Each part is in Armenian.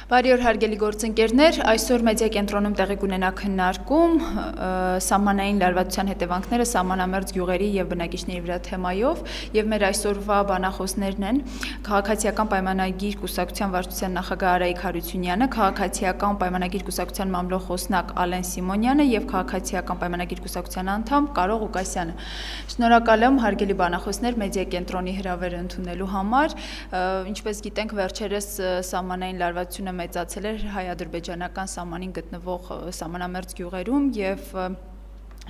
Բարի օր հարգելի գործընկերներ, այսօր մեդիա կենտրոնում տեղի կունենա քննարկում սահմանային լարվածության հետևանքները սահմանամերձ գյուղերի եւ բնակիչների վրա թեմայով եւ մեր այսօրվա բանախոսներն են քաղաքացիական պայմանագիր կուսակցության վարչության նախագահ Արայիկ Հարությունյանը, քաղաքացիական պայմանագիր կուսակցության մամլոյ խոսնակ Ալեն Սիմոնյանը եւ քաղաքացիական պայմանագիր կուսակցության անդամ Կարո Ղուկասյանը։ Շնորհակալ եմ հարգելի բանախոսներ մեդիա կենտրոնի հրավերը ընդունելու համար։ Ինչպես գիտենք, վերջերս սահմանային լարվածությունը մեծացել էր հայ-ադրբեջանական սահմանին գտնվող սահմանամերձ գյուղերում եւ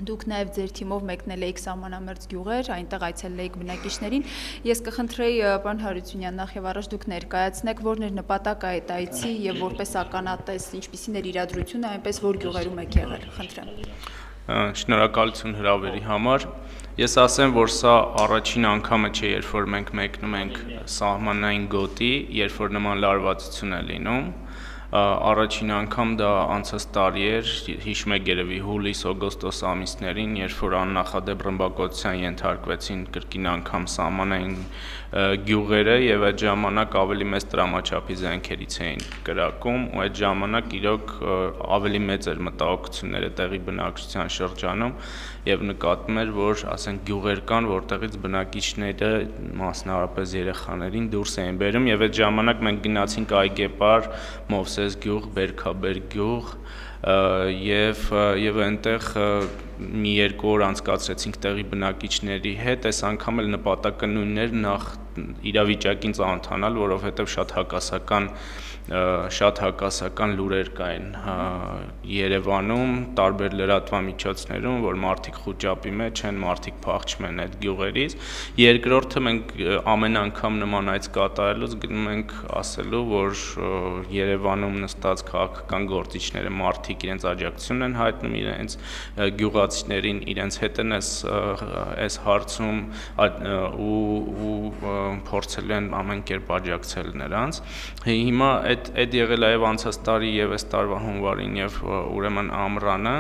դուք նաև ձեր թիմով մեկնել եք սահմանամերձ գյուղեր, այնտեղ այցելել եք բնակիչներին։ Ես կխնդրեի պարոն Հարությունյան, նախ եւ առաջ դուք ներկայացնեք, որն էր նպատակը այդ այցի եւ որպես ականատես ինչպիսին էր իրադրությունը, այնպես որ գյուղերում եք եղել, խնդրեմ։ Շնորհակալություն հրավերի համար։ Ես ասեմ, որ սա առաջին անգամը չէ, երբ որ մենք մեկնում ենք սահմանային գոտի, երբ որ նման լարվածություն է լինում։ Առաջին անգամ դա անցած տարի էր, հիշում եք երևի հուլիս-օգոստոս ամիսներին, երբ որ աննախադեպ ռմբակոծության ենթարկվեցին կրկին անգամ սահմանային գյուղերը եւ այդ ժամանակ ավելի մեծ տրամաչափի զենքերից էին կրակում ու այդ ժամանակ իրոք ավելի մեծ էր մտահոգությունները տեղի բնակչության շրջանում եւ նկատվում էր, որ ասենք գյուղեր կան, որտեղից բնակիչները մասնավորապես երեխաներին դուրս էին բերում եւ այդ ժամանակ մենք գնացինք Այգեպար, Մովսես գյուղ, Բերքաբեր գյուղ եւ այնտեղ մի երկու օր անցկացրեցինք տեղի բնակիչների հետ, այս անգամ էլ նպատակը նույնն էր, նախ իրավիճակին ծանոթանալ, որովհետեւ շատ հակասական լուրեր կային Երևանում, տարբեր լրատվամիջոցներում, որ մարդիկ խուճապի մեջ են, մարդիկ փախչում են այդ գյուղերից։ Երկրորդը մենք ամեն անգամ նման այց կատարելուց գնում ենք ասելու, որ Երևանում նստած քաղաքական գործիչները մարդիկ իրենց աջակցությունն են հայտնում իրենց գյուղացիներին, իրենց հետ են այս հարցում ու փորձել են ամեն կերպ աջակցել նրանց։ Հիմա այդ եղել է եւ անցած տարի եւ այս տարվա հունվարին եւ ուրեմն ամռանը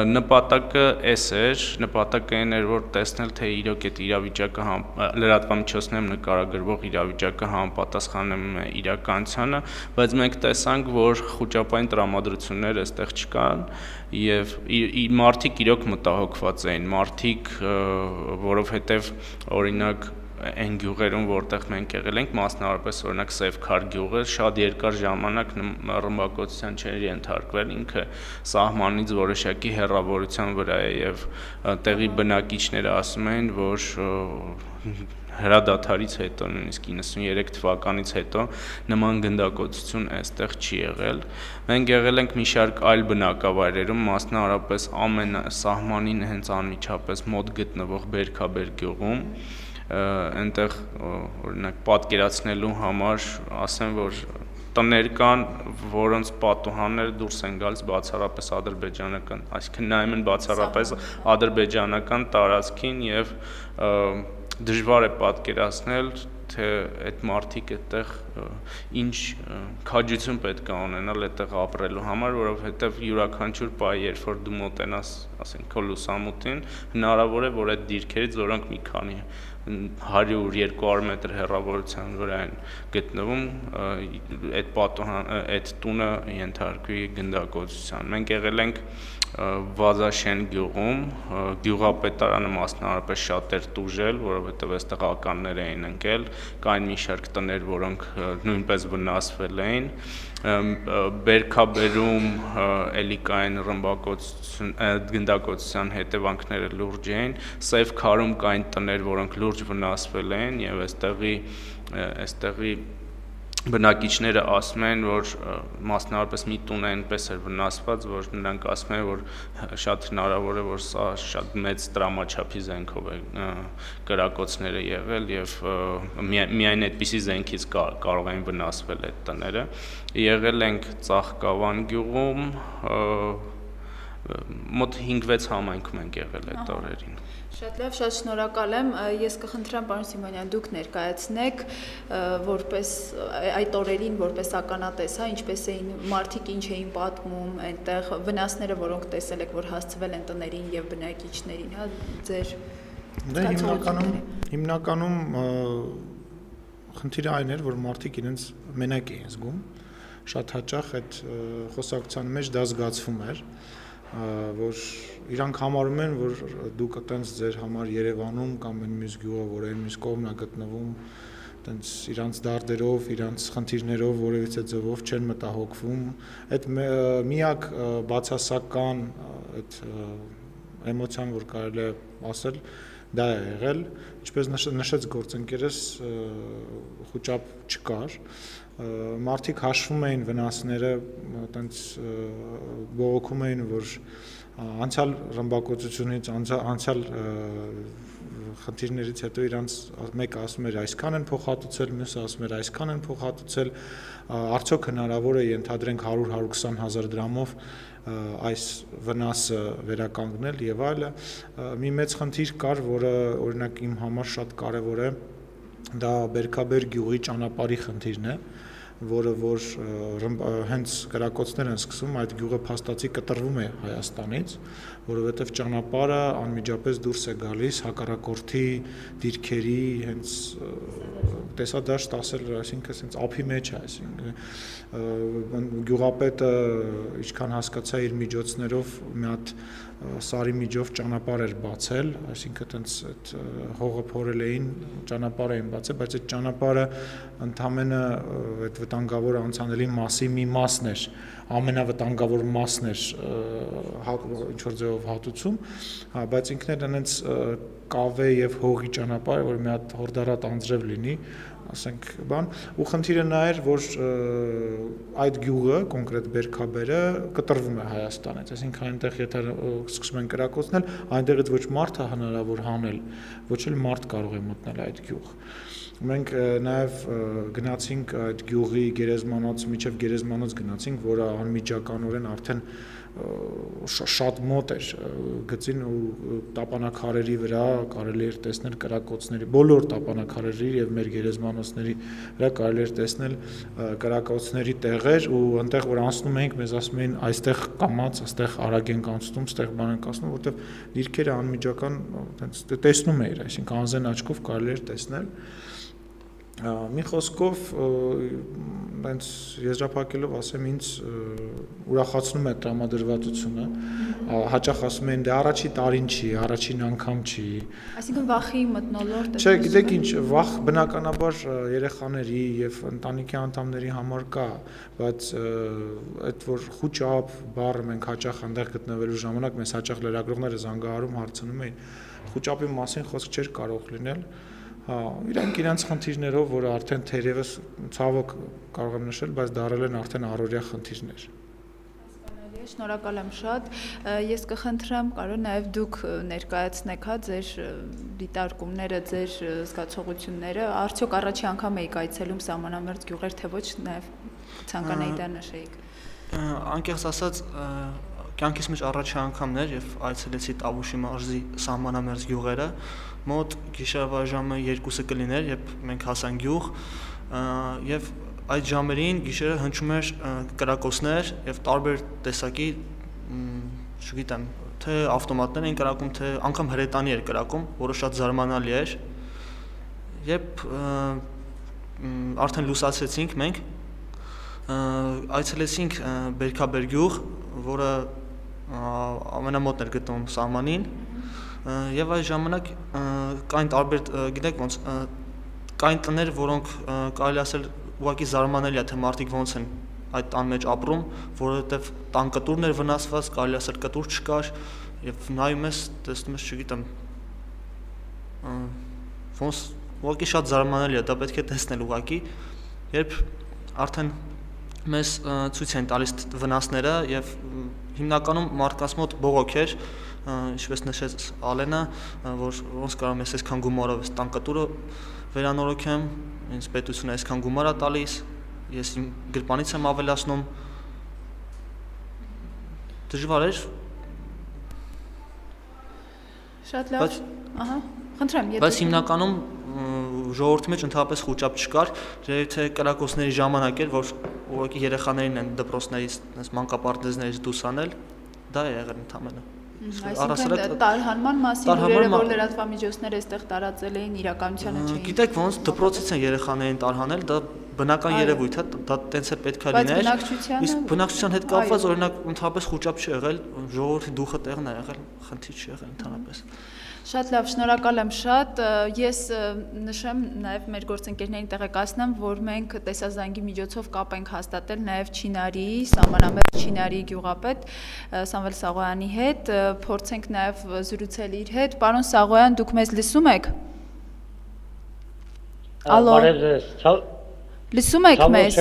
նպատակը էս էր, նպատակը այն էր, որ տեսնել թե իրոք այդ իրավիճակը լրատվամիջոցներում նկարագրվող իրավիճակը համապատասխանում է իրականությանը, բայց մենք տեսանք, որ խոճապային տրամադրություններ այստեղ չկան եւ մարդիկ իրոք մտահոգված էին, մարդիկ, որովհետեւ օրինակ այն գյուղերում, որտեղ մենք եղել ենք, մասնավորապես օրինակ Սևքար գյուղը, շատ երկար ժամանակ ռմբակոծության չէր ենթարկվել, ինքը սահմանից որոշակի հեռավորության վրա է եւ տեղի բնակիչները ասում են, որ հրադադարից հետո, նույնիսկ 93 թվականից հետո նման գնդակոծություն այստեղ չի եղել։ Մենք եղել ենք մի շարք այլ բնակավայրերում, մասնավորապես սահմանին հենց անմիջապես մոտ գտնվող Բերքաբեր գյուղում, այնտեղ օրինակ պատկերացնելու համար ասեմ, որ տներ կան, որոնց պատուհանները դուրս են գալիս բացառապես ադրբեջանական, այսինքն նայում են բացառապես ադրբեջանական տարածքին եւ դժվար է պատկերացնել, թե այդ մարդիկ այդտեղ ինչ քաջություն պետք է ունենալ այդտեղ ապրելու համար, որովհետեւ յուրաքանչյուր պահ, երբ որ դու մոտենաս, ասենք, քո լուսամուտին, հնարավոր է, որ այդ դիրքերից որոնք մի քանի 100-200 մետր հեռավորության վրա են գտնվում, այդ տունը ենթարկվի գնդակոծության։ Մենք եղել ենք Վազաշեն գյուղում, գյուղապետարանը մասնավորապես շատ էր տուժել, որովհետև այստեղ ականներ էին ընկել, կային մի շարք տներ, որոնք նույնպես վնասվել էին, Բերքաբերում էլի կային գնդակոծության հետևանքները լուրջ էին, Սևքարում կային տներ, որոնք լուրջ վնասվել էին եւ այստեղի բնակիչները ասում են, որ մասնավորապես մի տուն այնպես էր վնասված, որ նրանք ասում են, որ շատ հնարավոր է, որ սա շատ մեծ տրամաչափի զենքով է կրակոցները եղել եւ միայն այդպիսի զենքից կարող են վնասվել այդ տները։ Եղել ենք Ծաղկավան գյուղում, մոտ 5-6 համայնքում ենք եղել այդ օրերին։ Շատ լավ, շատ շնորհակալ եմ։ Ես կխնդրեմ, պարոն Սիմոնյան, դուք ներկայացնեք որպես այդ օրերին որպես ականատես, ինչպես էին մարդիկ ինչ էին պատմում, այնտեղ վնասները, որոնք տեսել եք, որ հասցվել են տներին եւ բնակիչներին, ձեր հիմնականում խնդիրը այն էր, որ մարդիկ իրենց մենակ էին զգում, շատ հաճախ այդ խոսակցության մեջ դա զգացվում էր, որ իրանք համարում են, որ դուք այտենց ձեր համար Երևանում կամ այն մյուս գյուղը, որ այն մյուս կողմն է գտնվում, այտենց իրանց դարդերով, իրանց խնդիրներով որևիցե ձևով չեն մտահոգվում, այդ միակ բացասական այդ էմոցիան, որ կարելի է ասել, դա է եղել, ինչպես նշեց գործընկերս, խոճապ չկար, մարդիկ հաշվում էին վնասները, այտենց բողոքում էին, որ անցյալ ռմբակոծությունից, անցյալ խնդիրներից հետո իրանց մեկը ասում էր այսքան են փոխհատուցել, մյուսը ասում էր այսքան են փոխհատուցել, արդյոք հնարավոր է ենթադրենք 100-120 հազար դրամով այս վնասը վերականգնել եւ այլը, մի մեծ խնդիր կար, որը օրինակ իմ համար շատ կարեւոր է, դա Բերքաբեր գյուղի ճանապարհի խնդիրն է, որը որ հենց կրակոցներ են սկսում, այդ գյուղը փաստացի կտրվում է Հայաստանից, որովհետև ճանապարհը անմիջապես դուրս է գալիս հակառակորդի դիրքերի հենց տեսադաշտ ասել, այսինքն հենց ափի մեջ է, այսինքն գյուղապետը ինչքան հասկացա իր միջոցներով մի հատ սարի միջով ճանապարհ էր բացել, այսինքն այտենց այդ հողը փորել էին, ճանապարհ էին բացել, բայց այդ ճանապարհը ընդամենը այդ վտանգավոր անցանելի մասի մի մասն էր, ամենավտանգավոր մասն էր ինչ որ ձևով հատուցում, բայց ինքն էլ այնց կավե եւ հողի ճանապարհ, որ մի հատ հորդարատ անձրև լինի, ասենք բան, ու խնդիրը նա էր, որ այդ գյուղը, կոնկրետ Բերքաբերը կտրվում է Հայաստանից, այսինքն այնտեղ եթե սկսում են կրակոցնել, այնտեղից ոչ մարդ է հնարավոր հանել, ոչ էլ մարդ կարող է մտնել այդ գյուղ։ Մենք նաև գնացինք այդ գյուղի գերեզմանոց, միջև գերեզմանոց գնացինք, որը անմիջականորեն արդեն շատ մոտ էր գծին ու տապանակարերի վրա կարելի էր տեսնել կրակոցների, բոլոր տապանակարերի եւ մեր գերեզմանոցների վրա կարելի էր տեսնել կրակոցների տեղեր ու այնտեղ որ անցնում էինք մեզ ասում էին այստեղ կամած, այստեղ արագ ենք անցնում, այստեղ բան ենք անցնում, որտեղ դիրքերը անմիջական տեսնում էիր, այսինքն անզեն աչքով կարելի էր տեսնել մի խոսքով այնց եզրափակելով ասեմ ինձ ուրախացնում է տրամադրվածությունը հաճախ ասում են դե առաջի տարին չի առաջին անգամ չի այսինքն վախի մթնոլորտ չէ գիտեք ինչ վախ բնականաբար երեխաների եւ ընտանիքի անդամների համար կա բայց այդ որ խոճապ բառը մենք հաճախ այնտեղ գտնվելու ժամանակ մեզ հաճախ լրագրողները զանգահարում հարցնում էին խոճապի մասին խոսք չէր կարող լինել իրանք իրանց խնդիրներով, որը արդեն թերևս ցավոք կարող եմ նշել, բայց դարել են արդեն առօրյա խնդիրներ։ Հասկանալի է, շնորհակալ եմ շատ։ Ես կխնդրեմ, կարող նաև դուք ներկայացնեք ձեր դիտարկումները, ձեր զգացողությունները, արդյոք առաջի անգամ եք այցելում սահմանամերձ գյուղեր, թե ոչ նաև ցանկանայի դա նշեիք։ Անկեղծ ասած, կյանքիս մեջ առաջի անգամն էր եւ այցելեցի Տավուշի մարզի սահմանամերձ գյուղերը մոտ գիշերվա ժամը 2-ը կլիներ, երբ մենք հասանք գյուղ եւ այդ ժամերին գիշերը հնչում էր կրակոցներ եւ տարբեր տեսակի, չգիտեմ, թե ավտոմատներ էին կրակում, թե անգամ հրետանի էր կրակում, որը շատ զարմանալի էր։ Երբ արդեն լուսացեցինք մենք, այցելեցինք Բերքաբեր գյուղ, որը ամենամոտն էր գտնվում սահմանին եւ այս ժամանակ կային տարբեր գիտեք ոնց կային տներ, որոնք կարելի ասել ուղղակի զարմանալի է թե մարդիկ ոնց են այդ տան մեջ ապրում, որովհետեւ տան կտուրն էր վնասված, կարելի ասել կտուր չկար եւ նայում ես, տեսնում ես, չգիտեմ ոնց ուղղակի շատ զարմանալի է, դա պետք է տեսնել ուղղակի, երբ արդեն մեզ ցույց են տալիս վնասները եւ հիմնականում մարդկանց մոտ բողոք էր, ինչպես նշեց Ալենը, որ ոնց կարող ես այսքան գումարով այս տան կտուրը վերանորոգեմ, ինձ պետությունը այսքան գումար է տալիս, ես իմ գրպանից եմ ավելացնում, դժվար էր։ Շատ լավ, ահա, խնդրեմ, բայց հիմնականում ժողովրդի մեջ ընդհանրապես խոճապ չկար, թե կրակոցների ժամանակ էր, որ ուղղակի երեխաներին են դպրոցներից, այս մանկապարտեզներից դուրս անել, դա է եղել ընդամենը։ Այսինքն տարհանման մասին լուրերը, որ լրատվամիջոցները այստեղ տարածել էին, իրականությանը չէին։ Գիտեք, ոնց դպրոցից են երեխաներին տարհանել, դա բնական երևույթ է, դա տենց էլ պետք է լիներ։ Իսկ բնակչության հետ կապված օրինակ ընդհանրապես խոճապ չի եղել, ժողովրդի դուխը տեղն է եղել, խնդիր չի եղել ընդհանրապես։ Շատ լավ, շնորհակալ եմ շատ։ Ես նշեմ նաև մեր գործընկերներին տեղեկացնեմ, որ մենք տեսազանգի միջոցով կապ ենք հաստատել նաև Չինարի, սահմանամերձ Չինարի գյուղապետ Սամվել Սաղոյանի հետ, փորձենք նաև զրուցել իր հետ։ Պարոն Սաղոյան, դուք մեզ լսում եք։ Ալո։ Լսում եք մեզ։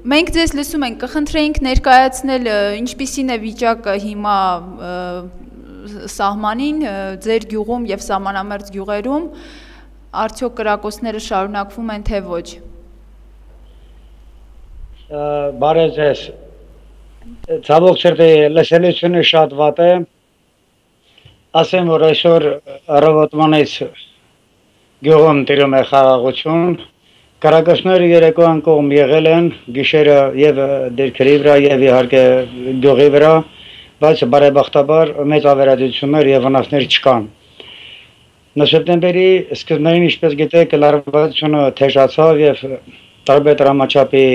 Մենք ձեզ լսում ենք, կխնդրեինք ներկայացնել ինչպիսին է վիճակը հիմա սահմանին, ձեր գյուղում եւ սահմանամերձ գյուղերում, արդյոք կրակոցները շարունակվում են թե ոչ։ Բարև ձեզ։ Ցավոք սրտի լսելիությունը շատ վատ է։ Ասեմ, որ այսօր առավոտվանից գյուղում տիրում է խաղաղություն։ Կրակոցները երեկոյան կողմ եղել են, գիշերը եւ դիրքերի վրա եւ իհարկե գյուղի վրա, բայց բարեբախտաբար մեծ ավերածություններ եւ վնասներ չկան։ Սեպտեմբերի սկզբներին, ինչպես գիտեք, լարվածությունը թեժացավ եւ տարբեր դրամաչափի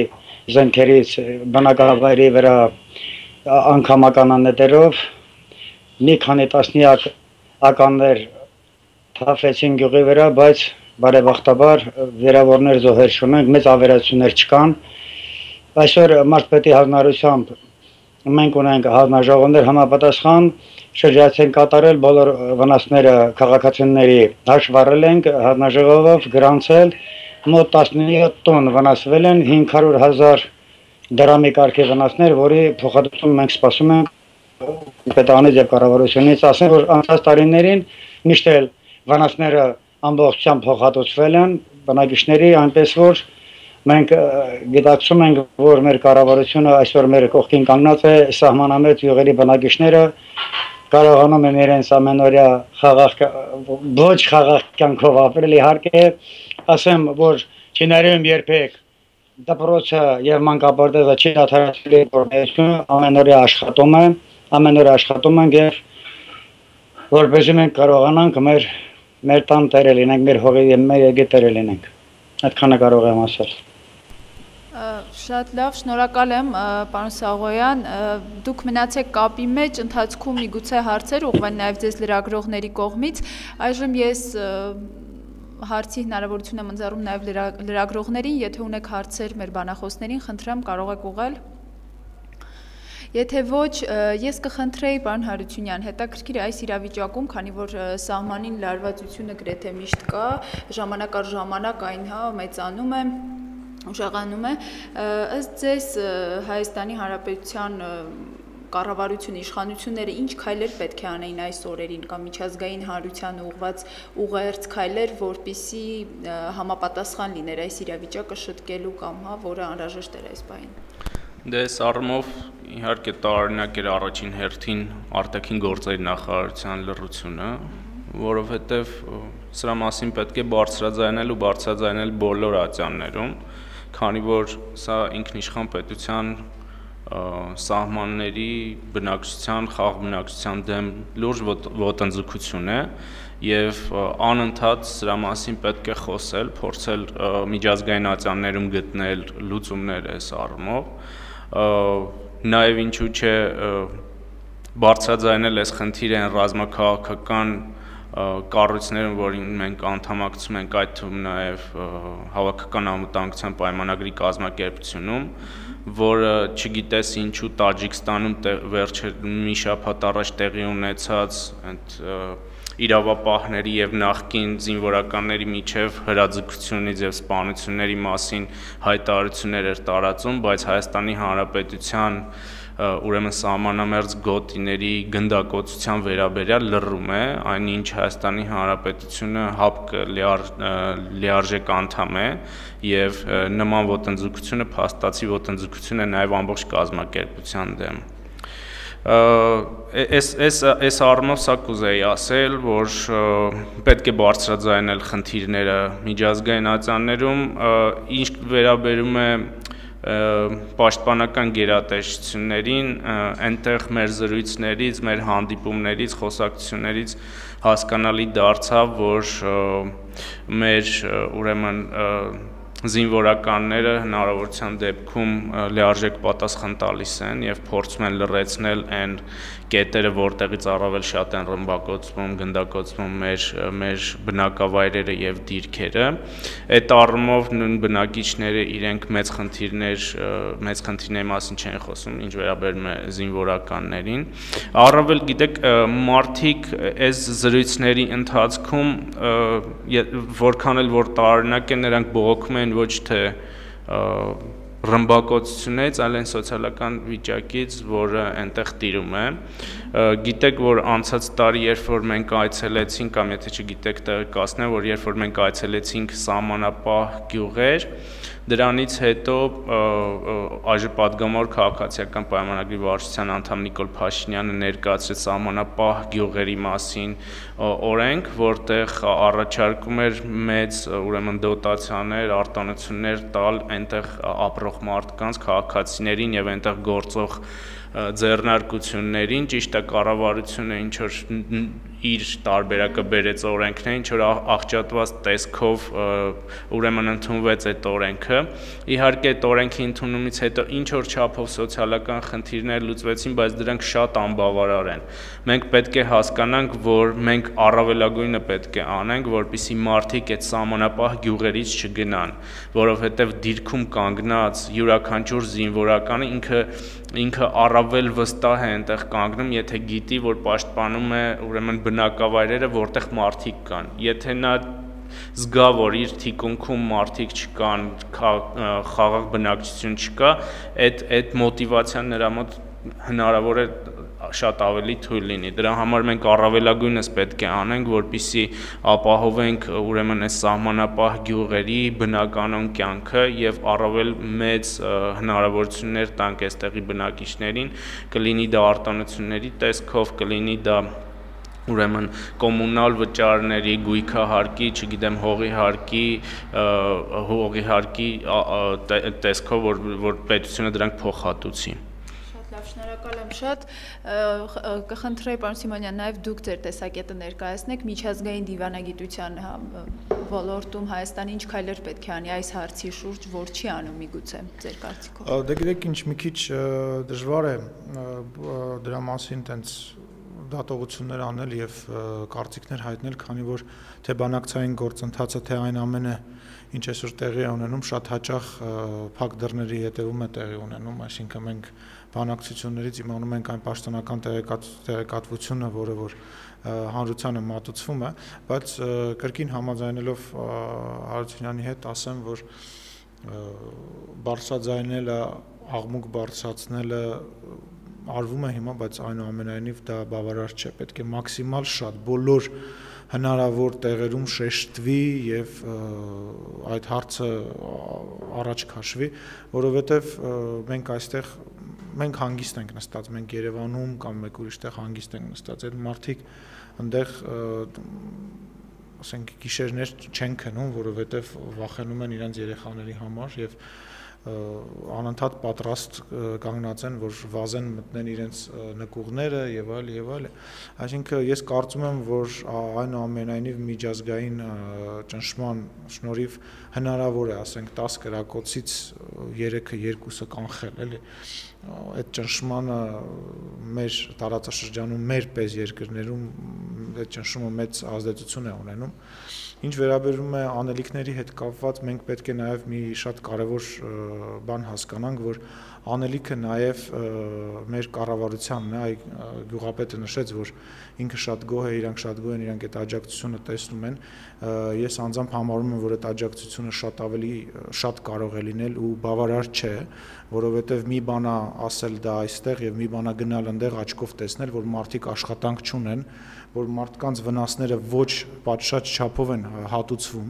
զենքերից բնակավայրի վրա անգամական անետերով մի քանի տասնյակ ականներ թափվեցին գյուղի վրա, բայց բարեբախտաբար վիրավորներ զոհեր չունենք, մեծ ավերածություններ չկան։ Այսօր Մարզպետի հանրությամբ մենք ունենք հանձնաժողովներ համապատասխան շրջացեն կատարել բոլոր վնասները քաղաքացիների հաշվառել ենք հանձնաժողովով գրանցել մոտ 17 տոն վնասվել են 500,000 դրամի կարգի վնասներ, որի փոխհատուցում մենք սպասում ենք պետանից եւ կառավարությունից, ասեմ, որ անցած տարիներին միշտ էլ վնասները ամբողջությամբ փոխհատուցվել են բնակիչների, այնպես որ մենք գիտակցում ենք, որ մեր կառավարությունը այսօր մեր կողքին կանգնած է, սահմանամերձ յուղերի բնակիչները կարողանում են իրենց ամենօրյա ոչ խաղաղ կյանքով ապրել, իհարկե, ասեմ, որ Չինարիում երբեք դպրոցը եւ մանկապարտեզը չի դադարեցրել գործունեությունը, ամենօրյա աշխատում են եւ որպեսզի մենք կարողանանք մեր տան տերը լինենք, մեր հողի եւ մեր եկի տերը լինենք։ Այդքանը կարող եմ ասել։ Շատ լավ, շնորհակալ եմ, պարոն Սաղոյան, դուք մնացեք կապի մեջ, ընթացքում միգուցե հարցեր ուղղվեն նաև ձեզ լրագրողների կողմից, այժմ ես հարցի հնարավորություն եմ ընձեռում նաև լրագրողներին, եթե ունեք հարցեր մեր բանախոսներին, խնդրեմ կարող եք ուղղել։ Եթե ոչ, ես կխնդրեի պարոն Հարությունյան, հետաքրքիր է այս իրավիճակում, քանի որ սահմանին լարվածությունը գրեթե միշտ կա, ժամանակ առ ժամանակ այն մեծանում է, ուժեղանում է, ըստ ձեզ Հայաստանի Հանրապետության կառավարությունը, իշխանությունները ինչ քայլեր պետք է անեին այս օրերին կամ միջազգային հանրությանը ուղղված ուղերձ քայլեր, որպեսզի համապատասխան լիներ այս իրավիճակը շտկելու կամ, որը անհրաժեշտ էր այս պահին։ Դե այս առումով իհարկե տարօրինակ էր առաջին հերթին արտաքին գործերի նախարարության լռությունը, որովհետև սրա մասին պետք է բարձրաձայնել բոլոր ատյաններում, քանի որ սա ինքնիշխան պետության սահմանների բնակչության, խաղաղ բնակչության դեմ լուրջ ոտնձգություն է եւ անընդհատ սրա մասին պետք է խոսել, փորձել միջազգային ատյաններում գտնել լուծումներ այս առումով, նաեւ ինչու՞ չէ բարձրաձայնել այս խնդիրը այն ռազմաքաղաքական կառույցներում, որին մենք անդամակցում ենք, այդ թվում նաև հավաքական անվտանգության պայմանագրի կազմակերպությունում, որը չգիտես ինչու Տաջիկստանում մի շաբաթ առաջ տեղի ունեցած իրավապահների եւ նախկին զինվորականների միջև հրաձգությունից եւ սպանությունների մասին հայտարարություններ էր տարածում, բայց Հայաստանի Հանրապետության ուրեմն սահմանամերձ գոտիների գնդակոծության վերաբերյալ լռում է, այնինչ Հայաստանի Հանրապետությունը ՀԱՊԿ լիարժեք անդամ է եւ նման ոտնձգությունը փաստացի ոտնձգություն է նաեւ ամբողջ կազմակերպության դեմ։ Այս առումով սա կուզեի ասել, որ պետք է բարձրաձայնել խնդիրները միջազգային ատյաններում, ինչ վերաբերում է պաշտպանական գերատեսչություններին այնտեղ մեր զրույցներից, մեր հանդիպումներից, խոսակցություններից հասկանալի դարձավ, որ մեր ուրեմն զինվորականները հնարավորության դեպքում լիարժեք պատասխան տալիս են եւ փորձում են լրացնել այն կետերը, որտեղից առավել շատ են ռմբակոծվում, գնդակոծվում մեր բնակավայրերը եւ դիրքերը։ Այդ առումով նույն բնակիչները իրենք մեծ խնդիրների մասին չեն խոսում, ինչ վերաբերում է զինվորականներին։ Առավել գիտեք, մարդիկ այս զրույցների ընթացքում որքան էլ որ տարօրինակ են, նրանք բողոքում են ոչ թե ռմբակոծությունից, այլ այն սոցիալական վիճակից, որը այնտեղ տիրում է։ Գիտեք, որ անցած տարի, երբ որ մենք այցելեցինք, կամ եթե չգիտեք, տեղեկացնեմ, որ երբ որ մենք այցելեցինք սահմանապահ գյուղեր, դրանից հետո այժմապատգամավոր քաղաքացիական պայմանագրի վարչության անդամ Նիկոլ Փաշինյանը ներկայացրեց սահմանապահ գյուղերի մասին օրենք, որտեղ առաջարկում էր մեծ ուրեմն դոտացիաներ, արտոնություններ տալ այնտեղ ապրող մարդկանց, քաղաքացիներին եւ այնտեղ գործող ձեռնարկություններին, ճիշտ է կառավարությունը ինչ որ իր տարբերակը բերեց օրենքներին, ինչ որ աղճատված տեսքով ուրեմն ընդունվեց այդ օրենքը։ Իհարկե այդ օրենքի ընդունումից հետո ինչ որ չափով սոցիալական խնդիրներ լուծվեցին, բայց դրանք շատ անբավարար են։ Մենք պետք է հասկանանք, որ մենք առավելագույնը պետք է անենք, որպեսզի մարդիկ այդ սահմանապահ գյուղերից չգնան, որովհետև դիրքում կանգնած յուրաքանչյուր զինվորականը ինքը առավել վստահ է այնտեղ կանգնում, եթե գիտի, որ պաշտպանում է ուրեմն բնակավայրերը, որտեղ մարդիկ կան։ Եթե նա զգա, որ իր թիկունքում մարդիկ չկան, խաղաղ բնակչություն չկա, այդ մոտիվացիան նրա մոտ հնարավոր է շատ ավելի թույլ լինի։ Դրա համար մենք առավելագույնս պետք է անենք, որպեսզի ապահովենք ուրեմն այս սահմանապահ գյուղերի բնականon կյանքը եւ առավել մեծ հնարավորություններ տանք այստեղի բնակիչներին, կլինի դա արտոնությունների տեսքով, կլինի դա ուրեմն կոմունալ վճարների, գույքահարկի, չգիտեմ, հողի հարկի տեսքով, որ պետությունը դրանք փոխհատուցի։ Շնորհակալ եմ շատ, կխնդրեի պարոն Սիմոնյան, նաև դուք ձեր տեսակետը ներկայացնեք միջազգային դիվանագիտության ոլորտում Հայաստանը ինչ քայլեր պետք է անի այս հարցի շուրջ, որ չի անում միգուցե ձեր կարծիքով։ Դե գիտեք ինչ, մի քիչ դժվար է դրա մասին տենց դատողություններ անել եւ կարծիքներ հայտնել, քանի որ թե բանակցային գործընթացը, թե այն ամենը, ինչ այսօր տեղի է ունենում, շատ հաճախ փակ դռների հետևում է տեղի ունենում, այսինքն մենք բանակցություններից իմանում ենք այն պաշտոնական տեղեկատվությունը, որը որ հանրությանը մատուցվում է, բայց կրկին համաձայնելով Հարությունյանի հետ ասեմ, որ բարձրաձայնելը, աղմուկ բարձրացնելը արվում է հիմա, բայց այնուամենայնիվ դա բավարար չէ, պետք է մաքսիմալ շատ բոլոր հնարավոր տեղերում շեշտվի եւ այդ հարցը առաջ քաշվի, որովհետեւ մենք հանգիստ ենք նստած, մենք Երևանում կամ մեկ ուրիշ տեղ հանգիստ ենք նստած, այդ մարդիկ այնտեղ ասենք գիշերներ չեն քնում, որովհետեւ վախենում են իրենց երեխաների համար եւ անընդհատ պատրաստ կանգնած են, որ վազեն մտնեն իրենց նկուղները եւ այլ, այսինքն ես կարծում եմ, որ այնուամենայնիվ միջազգային ճնշման շնորհիվ հնարավոր է, ասենք 10 կրակոցից 3-ը 2-ը կանխել, էլի այդ ճնշմանը մեր տարածաշրջանում, մեր պես երկրներում այդ ճնշումը մեծ ազդեցություն է ունենում։ Ինչ վերաբերում է անելիքների հետ կապված, մենք պետք է նաև մի շատ կարևոր բան հասկանանք, որ անելիքը նաև մեր կառավարությանն է, գյուղապետը նշեց, որ ինքը շատ գոհ է, իրանք շատ գոհ են, իրանք այդ աջակցությունը տեսնում են, ես անձամբ համարում եմ, որ այդ աջակցությունը շատ կարող է լինել ու բավարար չէ, որովհետև մի բան է ասել դա այստեղ եւ մի բան է գնալ այնտեղ աչքով տեսնել, որ մարդիկ աշխատանք չունեն, որ մարդկանց վնասները ոչ պատշաճ չափով են հատուցվում,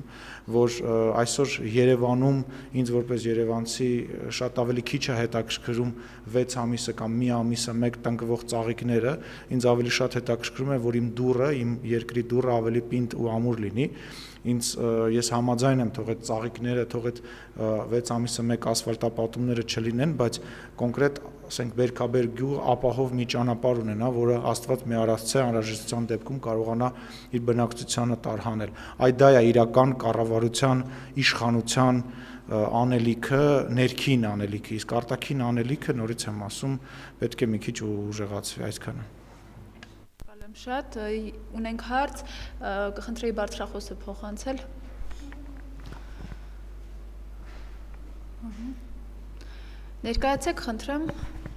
որ այսօր Երևանում ինձ որպես երևանցի շատ ավելի քիչ է հետաքրքրում 6 ամիսը կամ մի ամիսը մեկ տնկվող ծաղիկները, ինձ ավելի շատ հետաքրքրում է, որ իմ դուռը, իմ երկրի դուռը ավելի պինդ ու ամուր լինի, ես համաձայն եմ, թող այդ ծաղիկները, թող այդ 6 ամիսը մեկ ասֆալտապատումները չլինեն, բայց կոնկրետ, ասենք, Բերքաբեր գյուղը ապահով մի ճանապարհ ունենա, որը Աստված մի արածցե անհրաժեշտության դեպքում կարողանա իր բնակչությանը տարհանել։ Այդ դա է իրական կառավարության իշխանության անելիքը, ներքին անելիքը, իսկ արտաքին անելիքը, նորից եմ ասում, պետք է մի քիչ ուժեղացվի այսքանը։ Շատ ունենք հարց, կխնդրեի բարձրախոսը փոխանցել։ Ներկայացեք, խնդրեմ։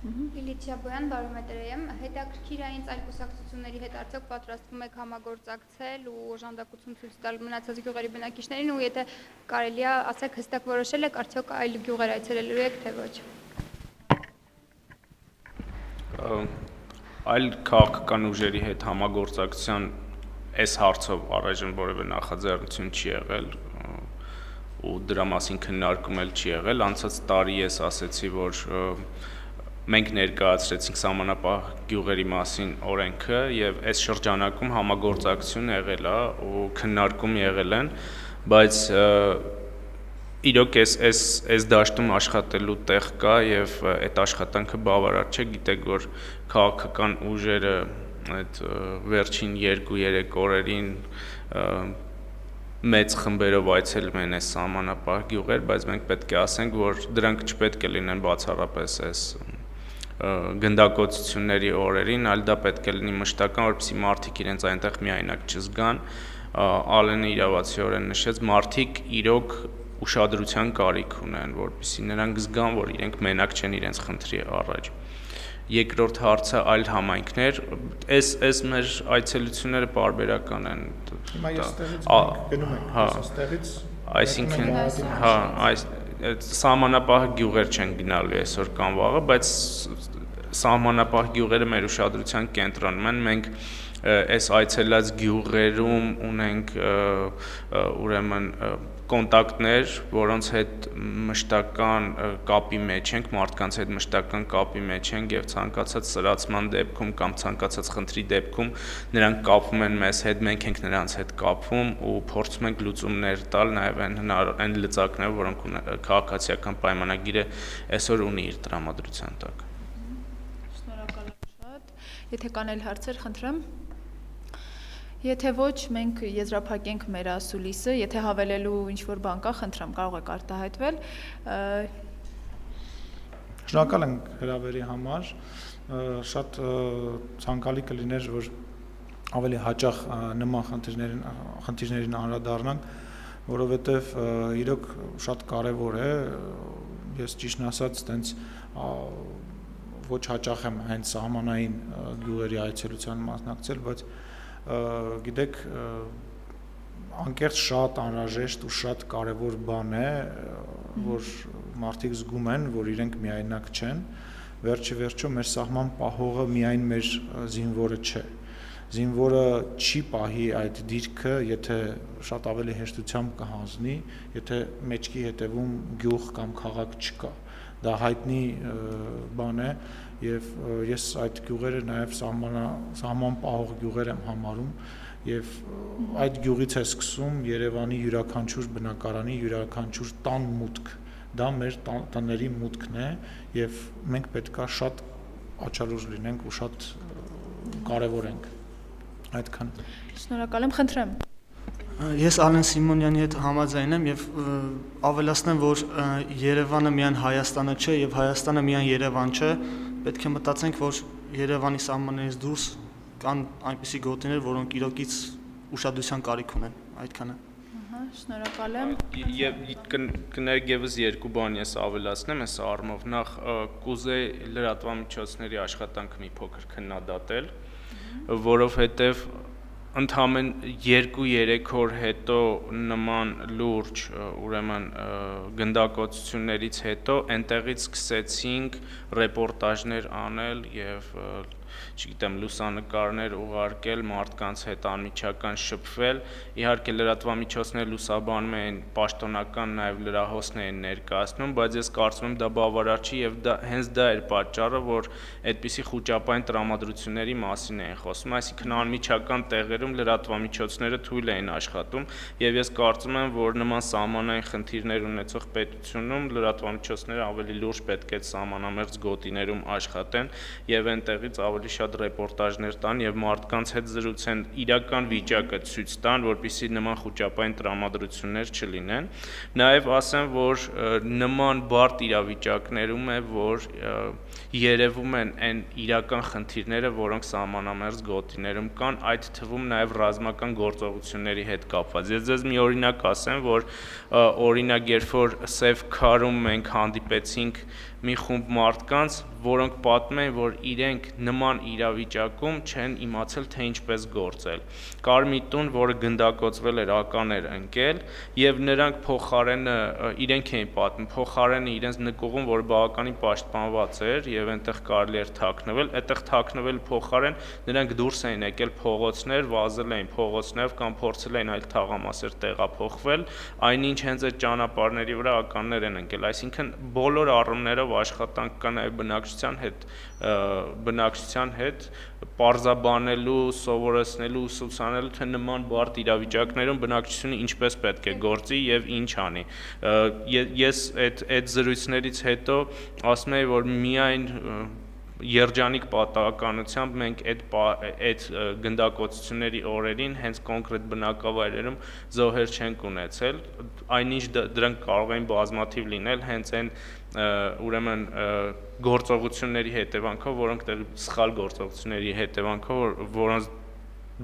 Իլիչա Բոյան, բարոմետր եմ, հետաքրքիր է ինձ այլ կուսակցությունների հետ արդյոք պատրաստվում եք համագործակցել ու օժանդակություն ցույց տալ մնացած գյուղերի բնակիչներին ու եթե կարելի է ասեք հստակ որոշել եք արդյոք այլ գյուղեր այցելելու եք թե ոչ։ Այլ քաղաքական ուժերի հետ համագործակցության այս հարցով առայժմ որևէ նախաձեռնություն չի եղել ու դրա մասին քննարկում էլ չի եղել։ Անցած տարի ես ասեցի, որ մենք ներկայացրեցինք սահմանապահ գյուղերի մասին օրենքը եւ այս շրջանակում համագործակցություն եղել է ու քննարկում եղել են, բայց իրոք այս դաշտում աշխատելու տեղ կա եւ այդ աշխատանքը բավարար չէ, գիտեք, որ քաղաքական ուժերը այդ վերջին 2-3 օրերին մեծ խմբերով այցելում են այս սահմանապահ գյուղեր, բայց մենք պետք է ասենք, որ դրանք չպետք է լինեն բացառապես այս գնդակոծությունների օրերին, այլ դա պետք է լինի մշտական, որպեսզի մարդիկ իրենց այնտեղ միայնակ չզգան, Ալենը իրավացիորեն նշեց, մարդիկ իրոք ուշադրության կարիք ունեն, որպեսզի նրանք զգան, որ իրենք մենակ չեն իրենց խնդրի առաջ։ Երկրորդ հարցը այլ համայնքներ, այս մեր այցելությունները պարբերական են։ Հիմա ես ստեղից գնում ենք, ստեղից, այսինքն, այս սահմանապահ գյուղեր չեն գնալու այսօր կամ վաղը, բայց սահմանապահ գյուղերը մեր ուշադրության կենտրոնում են, մենք այս այցելած գյուղերում ունենք ուրեմն կոնտակտներ, որոնց հետ մշտական կապի մեջ ենք, մարդկանց հետ մշտական կապի մեջ ենք եւ ցանկացած սրացման դեպքում կամ ցանկացած խնդրի դեպքում նրանք կապվում են մեզ հետ, մենք ենք նրանց հետ կապվում ու փորձում ենք լուծումներ տալ նաեւ այն լծակները, որոնք քաղաքացիական պայմանագիրը այսօր ունի իր տրամադրության տակ։ Շնորհակալ եմ շատ։ Եթե կան այլ հարցեր, խնդրեմ։ Եթե ոչ, մենք եզրափակենք մեր ասուլիսը, եթե հավելելու ինչ-որ բան կա, խնդրեմ, կարող եք արտահայտվել։ Շնորհակալ ենք հրավերի համար, շատ ցանկալի կլիներ, որ ավելի հաճախ նման խնդիրներին անդրադառնանք, որովհետև իրոք շատ կարևոր է, ես ճիշտն ասած, տենց ոչ հաճախ եմ հենց սահմանային գյուղերի այցելության մասնակցել, բայց գիտեք, անկեղծ շատ անհրաժեշտ ու շատ կարևոր բան է, որ մարդիկ զգում են, որ իրենք միայնակ չեն, վերջիվերջո մեր սահման պահողը միայն մեր զինվորը չէ, զինվորը չի պահի այդ դիրքը, եթե շատ ավելի հեշտությամբ կհանձնի, եթե մեջքի հետևում գյուղ կամ քաղաք չկա, դա հայտնի բան է եւ ես այդ գյուղերը նաեւ սահման պահող գյուղեր եմ համարում եւ այդ գյուղից է սկսում Երևանի յուրաքանչյուր բնակարանի յուրաքանչյուր տան մուտք, դա մեր տների մուտքն է եւ մենք պետքա շատ աչալուր լինենք ու շատ կարեւորենք այդքան։ Շնորհակալ եմ, խնդրեմ։ Ես Ալեն Սիմոնյանի հետ համաձայն եմ եւ ավելացնեմ, որ Երևանը միայն Հայաստանը չէ եւ Հայաստանը միայն Երևան չէ, պետք է մտածենք, որ Երևանի սահմաններից դուրս կան այնպիսի գոտիներ, որոնք իրոքից ուշադրության կարիք ունեն, այդքանը։ Շնորհակալ եմ։ Եվ կներգևս երկու բան ես ավելացնեմ այս առումով, նախ կուզեի լրատվամիջոցների աշխատանքը մի փոքր քննադատել, որովհետեւ ընդհանրեն 2-3 օր հետո նման լուրջ ուրեմն գնդակոծություններից հետո այնտեղից սկսեցինք ռեպորտաժներ անել եւ չգիտեմ, լուսանկարներ ուղարկել, մարդկանց հետ անմիջական շփվել, իհարկե լրատվամիջոցները լուսաբանում են պաշտոնական նաև լրահոսներ են ներկայացնում, բայց ես կարծում եմ դա բավարար չի եւ հենց դա էր պատճառը, որ այդպիսի խոճապային տրամադրությունների մասին էին խոսում, այսինքն անմիջական տեղերում լրատվամիջոցները թույլ էին աշխատում եւ ես կարծում եմ, որ նման սահմանային խնդիրներ ունեցող պետությունում լրատվամիջոցները ավելի լուրջ պետք է սահմանամերձ գոտիներում աշխատեն եւ այնտեղից ավելի շատ ռեպորտաժներ տան եւ մարդկանց հետ զրուցեն, իրական վիճակը ցույց տան, որպեսզի նման խոճապային տրամադրություններ չլինեն։ Նաեւ ասեմ, որ նման բարդ իրավիճակներում է, որ երևում են այն իրական խնդիրները, որոնք սահմանամերձ գոտիներում կան, այդ թվում նաեւ ռազմական գործողությունների հետ կապված։ Ես ձեզ մի օրինակ ասեմ, որ օրինակ երբ որ Սև Քարում մենք հանդիպեցինք մի խումբ մարդկանց, որոնք պատմում են, որ իրենք նման իրավիճակում չեն իմացել, թե ինչպես գործել։ Կար մի տուն, որը գնդակոծվել էր, ականեր ընկել, եւ նրանք փոխարենը իրենք էին պատմում, փոխարենը իրենց նկուղում, որ բավականին պաշտպանված էր եւ այնտեղ կարելի էր թաքնվել, այդտեղ թաքնվել փոխարեն նրանք դուրս էին եկել փողոցներ, վազել էին փողոցներով կամ փորձել էին այլ թաղամասեր տեղափոխվել, այնինչ հենց այդ ճանապարհների վրա ականներ են ընկել, այսինքն բոլոր առումներով աշխատանք կա նաև բնակչության հետ պարզաբանելու, սովորեցնելու, ուսուցանելու, թե նման բարդ իրավիճակներում բնակչությունը ինչպես պետք է գործի եւ ինչ անի։ Ես այդ զրույցներից հետո ասում եմ, որ միայն երջանիկ պատահականությամբ մենք այդ գնդակոծությունների օրերին հենց կոնկրետ բնակավայրերում զոհեր չենք ունեցել, այնինչ դրանք կարող են բազմաթիվ լինել հենց այն ուրեմն գործողությունների հետևանքով, որոնք սխալ գործողությունների հետևանքով, որոնց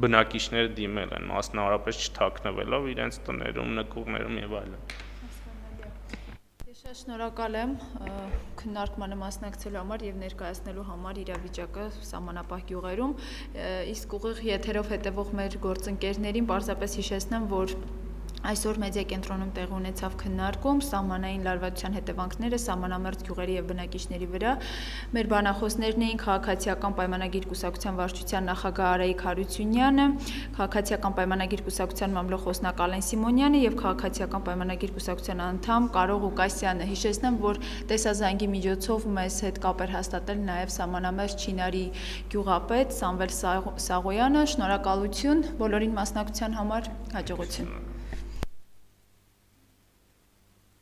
բնակիչները դիմել են, մասնավորապես չթաքնվելով իրենց տներում, նկուղներում եւ այլն։ Շատ շնորհակալ եմ քննարկմանը մասնակցելու համար եւ ներկայացնելու համար իրավիճակը սահմանապահ գյուղերում, իսկ ուղիղ եթերով հետևող մեր գործընկերներին պարզապես հիշեցնեմ, որ այսօր մեդիա կենտրոնում տեղ ունեցավ քննարկում սահմանային լարվածության հետևանքները սահմանամերձ գյուղերի եւ բնակիչների վրա։ Մեր բանախոսներն էին քաղաքացիական պայմանագիր կուսակցության վարչության նախագահ Արայիկ Հարությունյանը, քաղաքացիական պայմանագիր կուսակցության մամլոխոսնակ Ալեն Սիմոնյանը եւ քաղաքացիական պայմանագիր կուսակցության անդամ Կարո Ղուկասյանը։ Հիշեցնեմ, որ տեսազանգի միջոցով մեզ հետ կապ էր հաստատել նաեւ սահմանամերձ Չինարի գյուղապետ Սամվել Սաղոյանը։ Շնորհակալություն բոլորին մասնակցության համար, հաջողություն։